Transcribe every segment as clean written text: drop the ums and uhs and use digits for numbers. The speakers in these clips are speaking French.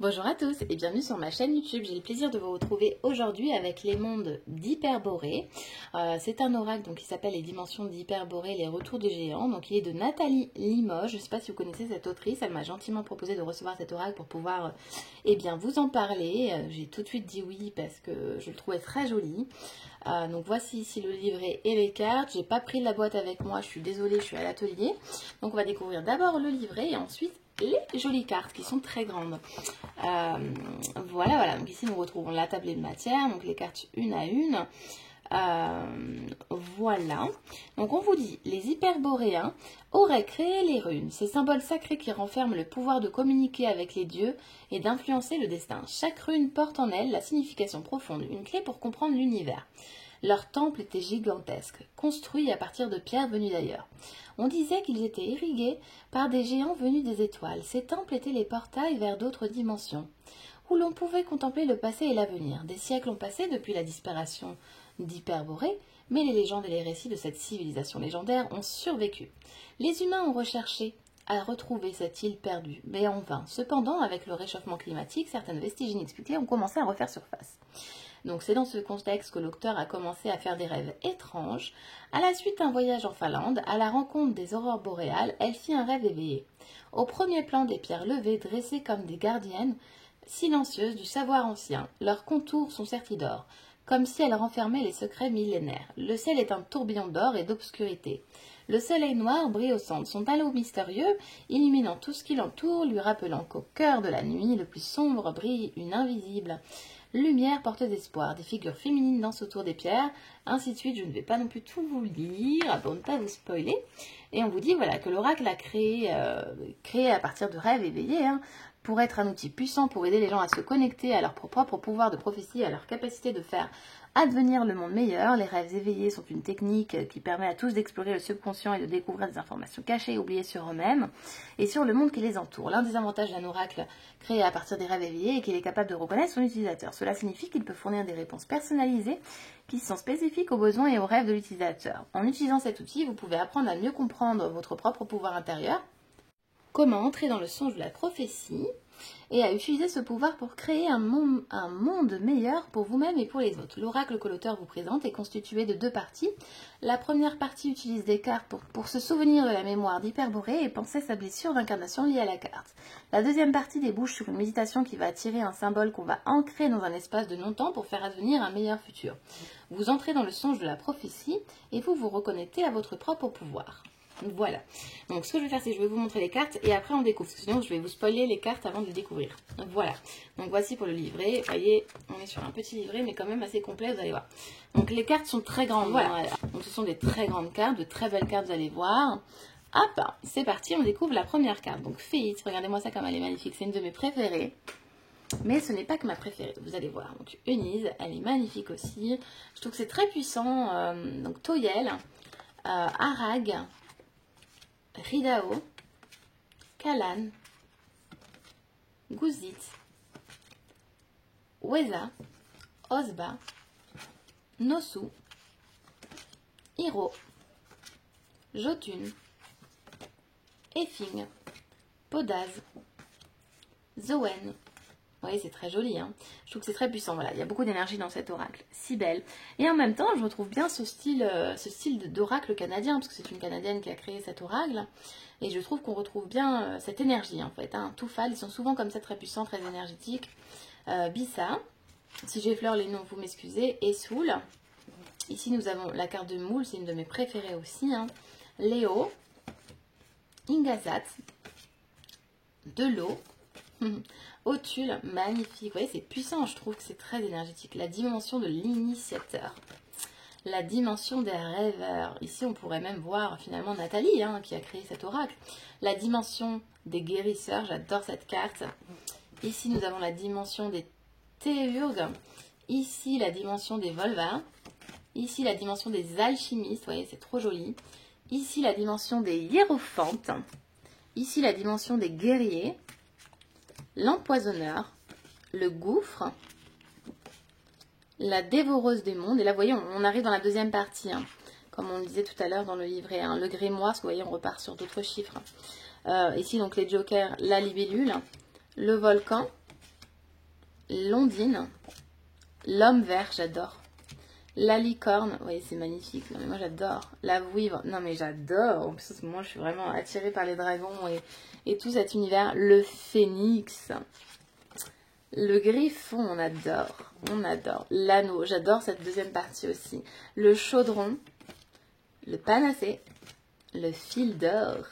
Bonjour à tous et bienvenue sur ma chaîne YouTube. J'ai le plaisir de vous retrouver aujourd'hui avec les mondes d'Hyperborée. C'est un oracle donc, qui s'appelle Les Dimensions d'Hyperborée, les retours du géant. Donc il est de Nathalie Limoges. Je ne sais pas si vous connaissez cette autrice. Elle m'a gentiment proposé de recevoir cet oracle pour pouvoir bien, vous en parler. J'ai tout de suite dit oui parce que je le trouvais très joli. Donc voici ici le livret et les cartes. J'ai pas pris la boîte avec moi, je suis désolée, je suis à l'atelier. Donc on va découvrir d'abord le livret et ensuite les jolies cartes qui sont très grandes. Voilà. Donc ici nous retrouvons la tablée de matière, donc les cartes une à une. Voilà. Donc on vous dit, les hyperboréens auraient créé les runes, ces symboles sacrés qui renferment le pouvoir de communiquer avec les dieux et d'influencer le destin. Chaque rune porte en elle la signification profonde, une clé pour comprendre l'univers. Leur temple était gigantesque, construit à partir de pierres venues d'ailleurs. On disait qu'ils étaient irrigués par des géants venus des étoiles. Ces temples étaient les portails vers d'autres dimensions, où l'on pouvait contempler le passé et l'avenir. Des siècles ont passé depuis la disparition d'Hyperborée, mais les légendes et les récits de cette civilisation légendaire ont survécu. Les humains ont recherché à retrouver cette île perdue, mais en vain. Cependant, avec le réchauffement climatique, certains vestiges inexpliqués ont commencé à refaire surface. Donc c'est dans ce contexte que l'auteur a commencé à faire des rêves étranges. À la suite d'un voyage en Finlande, à la rencontre des aurores boréales, elle fit un rêve éveillé. Au premier plan des pierres levées, dressées comme des gardiennes, silencieuses du savoir ancien, leurs contours sont sertis d'or, comme si elles renfermaient les secrets millénaires. Le ciel est un tourbillon d'or et d'obscurité. Le soleil noir brille au centre, son halo mystérieux, illuminant tout ce qui l'entoure, lui rappelant qu'au cœur de la nuit, le plus sombre, brille une invisible lumière porteuse d'espoir. Des figures féminines dansent autour des pierres, ainsi de suite. Je ne vais pas non plus tout vous lire pour ne pas vous spoiler. Et on vous dit voilà que l'oracle a créé à partir de rêves éveillés, pour être un outil puissant pour aider les gens à se connecter à leur propre pouvoir de prophétie, à leur capacité de faire advenir le monde meilleur. Les rêves éveillés sont une technique qui permet à tous d'explorer le subconscient et de découvrir des informations cachées et oubliées sur eux-mêmes et sur le monde qui les entoure. L'un des avantages d'un oracle créé à partir des rêves éveillés est qu'il est capable de reconnaître son utilisateur. Cela signifie qu'il peut fournir des réponses personnalisées qui sont spécifiques aux besoins et aux rêves de l'utilisateur. En utilisant cet outil, vous pouvez apprendre à mieux comprendre votre propre pouvoir intérieur, comment entrer dans le songe de la prophétie et à utiliser ce pouvoir pour créer un monde meilleur pour vous-même et pour les autres. L'oracle que l'auteur vous présente est constitué de deux parties. La première partie utilise des cartes pour se souvenir de la mémoire d'Hyperborée et penser sa blessure d'incarnation liée à la carte. La deuxième partie débouche sur une méditation qui va attirer un symbole qu'on va ancrer dans un espace de non-temps pour faire advenir un meilleur futur. Vous entrez dans le songe de la prophétie et vous vous reconnectez à votre propre pouvoir. Voilà. Donc ce que je vais faire, c'est que je vais vous montrer les cartes et après on découvre. Sinon je vais vous spoiler les cartes avant de les découvrir. Voilà. Donc voici pour le livret. Vous voyez, on est sur un petit livret mais quand même assez complet, vous allez voir. Donc les cartes sont très grandes. Voilà. Donc ce sont des très grandes cartes, de très belles cartes, vous allez voir. Hop, c'est parti, on découvre la première carte. Donc Féit, regardez-moi ça comme elle est magnifique. C'est une de mes préférées. Mais ce n'est pas que ma préférée, vous allez voir. Donc Eunice, elle est magnifique aussi. Je trouve que c'est très puissant. Donc Toyel, Arag, Ridao, Kalan, Guzit, Weza, Osba, Nosu, Hiro, Jotun, Effing, Podaz, Zoen. Vous voyez, c'est très joli, Je trouve que c'est très puissant, voilà. Il y a beaucoup d'énergie dans cet oracle. Si belle. Et en même temps, je retrouve bien ce style d'oracle canadien, parce que c'est une Canadienne qui a créé cet oracle. Et je trouve qu'on retrouve bien cette énergie, en fait. Toufal, ils sont souvent comme ça, très puissants, très énergétiques. Bissa. Si j'effleure les noms, vous m'excusez. Et Soul. Ici, nous avons la carte de Moule, c'est une de mes préférées aussi. Léo. Ingazat. De l'eau. Otul, magnifique. Vous voyez, c'est puissant, je trouve que c'est très énergétique. La dimension de l'initiateur. La dimension des rêveurs. Ici, on pourrait même voir finalement Nathalie, qui a créé cet oracle. La dimension des guérisseurs, j'adore cette carte. Ici, nous avons la dimension des théurgues. Ici, la dimension des volvas. Ici, la dimension des alchimistes. Vous voyez, c'est trop joli. Ici, la dimension des hiérophantes. Ici, la dimension des guerriers. L'empoisonneur, le gouffre, la dévoreuse des mondes. Et là, vous voyez, on arrive dans la deuxième partie, comme on le disait tout à l'heure dans le livret. Le grimoire, parce que vous voyez, on repart sur d'autres chiffres. Ici, donc, les jokers, la libellule, le volcan, l'ondine, l'homme vert, j'adore. La licorne, oui c'est magnifique, non mais moi j'adore. La vouivre, non mais j'adore. En plus moi je suis vraiment attirée par les dragons et tout cet univers. Le phénix, le griffon, on adore, on adore. L'anneau, j'adore cette deuxième partie aussi. Le chaudron, le panacée, le fil d'or,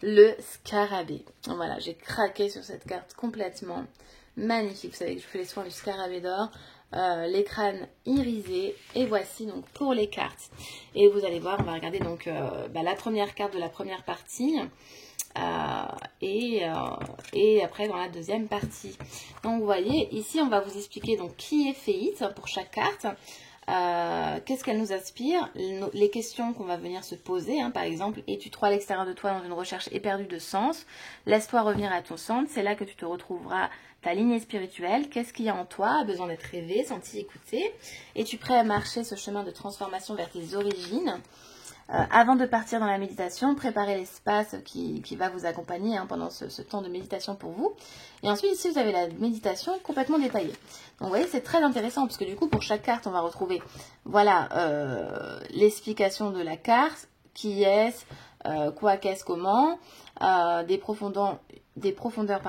le scarabée. Voilà, j'ai craqué sur cette carte complètement magnifique. Vous savez que je fais les soins du scarabée d'or. Les crânes irisés, et voici donc pour les cartes. Et vous allez voir, on va regarder donc la première carte de la première partie et après dans la deuxième partie. Donc vous voyez ici on va vous expliquer donc qui est Féit pour chaque carte. Qu'est-ce qu'elle nous aspire, les questions qu'on va venir se poser, hein, par exemple, es-tu trop à l'extérieur de toi dans une recherche éperdue de sens, laisse-toi revenir à ton centre, c'est là que tu te retrouveras ta lignée spirituelle, qu'est-ce qu'il y a en toi, besoin d'être rêvé, senti, écouté, es-tu prêt à marcher ce chemin de transformation vers tes origines? Avant de partir dans la méditation, préparez l'espace qui va vous accompagner pendant ce temps de méditation pour vous. Et ensuite, ici, vous avez la méditation complètement détaillée. Donc, vous voyez, c'est très intéressant parce que du coup, pour chaque carte, on va retrouver, voilà, l'explication de la carte, qui est-ce, quoi, qu'est-ce, comment, des profondeurs,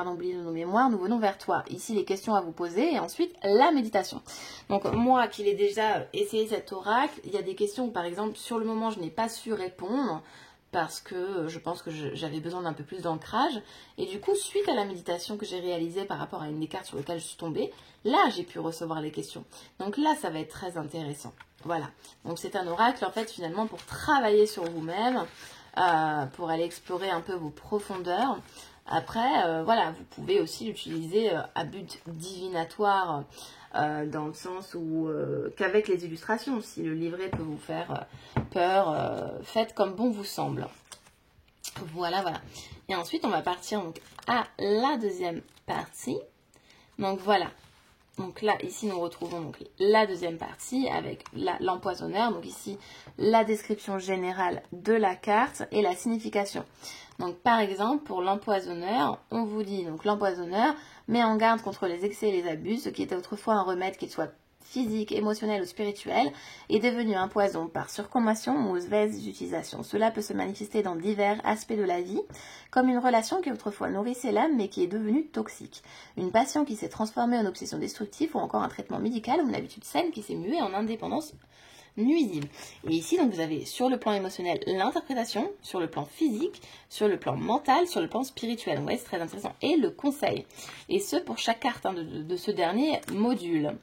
oubliez de nos mémoires, nous venons vers toi. Ici, les questions à vous poser et ensuite, la méditation. Donc, moi qui l'ai déjà essayé cet oracle, il y a des questions où, par exemple, sur le moment, je n'ai pas su répondre parce que je pense que j'avais besoin d'un peu plus d'ancrage. Et du coup, suite à la méditation que j'ai réalisée par rapport à une des cartes sur lesquelles je suis tombée, là, j'ai pu recevoir les questions. Donc là, ça va être très intéressant. Voilà. Donc, c'est un oracle, en fait, finalement, pour travailler sur vous-même, pour aller explorer un peu vos profondeurs. Après, voilà, vous pouvez aussi l'utiliser à but divinatoire, dans le sens où qu'avec les illustrations, si le livret peut vous faire peur, faites comme bon vous semble. Voilà, voilà. Et ensuite, on va partir donc à la deuxième partie. Donc voilà. Donc là, ici, nous retrouvons donc la deuxième partie avec l'empoisonneur. Donc ici, la description générale de la carte et la signification. Donc par exemple, pour l'empoisonneur, on vous dit, donc l'empoisonneur met en garde contre les excès et les abus, ce qui était autrefois un remède, qu'il soit physique, émotionnel ou spirituel, est devenu un poison par surconsommation ou mauvaise utilisation. Cela peut se manifester dans divers aspects de la vie, comme une relation qui autrefois nourrissait l'âme mais qui est devenue toxique, une passion qui s'est transformée en obsession destructive ou encore un traitement médical ou une habitude saine qui s'est muée en indépendance nuisible. Et ici, donc, vous avez sur le plan émotionnel l'interprétation, sur le plan physique, sur le plan mental, sur le plan spirituel. Vous voyez, c'est très intéressant. Et le conseil. Et ce, pour chaque carte de ce dernier module.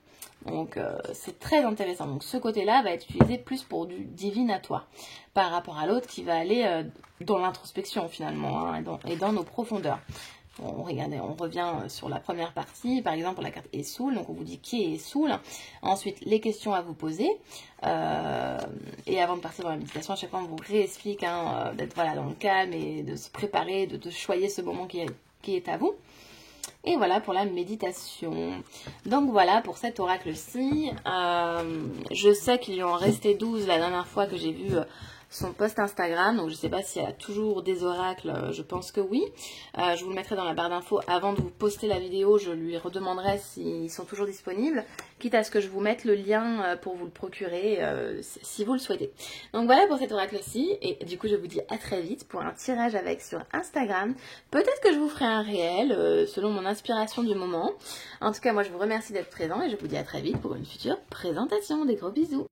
Donc, c'est très intéressant. Donc, ce côté-là va être utilisé plus pour du divinatoire par rapport à l'autre qui va aller dans l'introspection, finalement, hein, et dans nos profondeurs. Bon, regardez, on revient sur la première partie, par exemple pour la carte Essoul, donc on vous dit qui est Essoul, ensuite les questions à vous poser, et avant de partir dans la méditation, à chaque fois on vous réexplique d'être voilà, dans le calme et de se préparer, de choisir ce moment qui est à vous. Et voilà pour la méditation. Donc voilà pour cet oracle-ci. Je sais qu'il lui en restait 12 la dernière fois que j'ai vu son post Instagram, donc je ne sais pas s'il y a toujours des oracles, je pense que oui. Je vous le mettrai dans la barre d'infos avant de vous poster la vidéo, je lui redemanderai s'ils sont toujours disponibles, quitte à ce que je vous mette le lien pour vous le procurer si vous le souhaitez. Donc voilà pour cet oracle-ci, et du coup je vous dis à très vite pour un tirage avec sur Instagram. Peut-être que je vous ferai un réel selon mon inspiration du moment. En tout cas moi je vous remercie d'être présent et je vous dis à très vite pour une future présentation. Des gros bisous.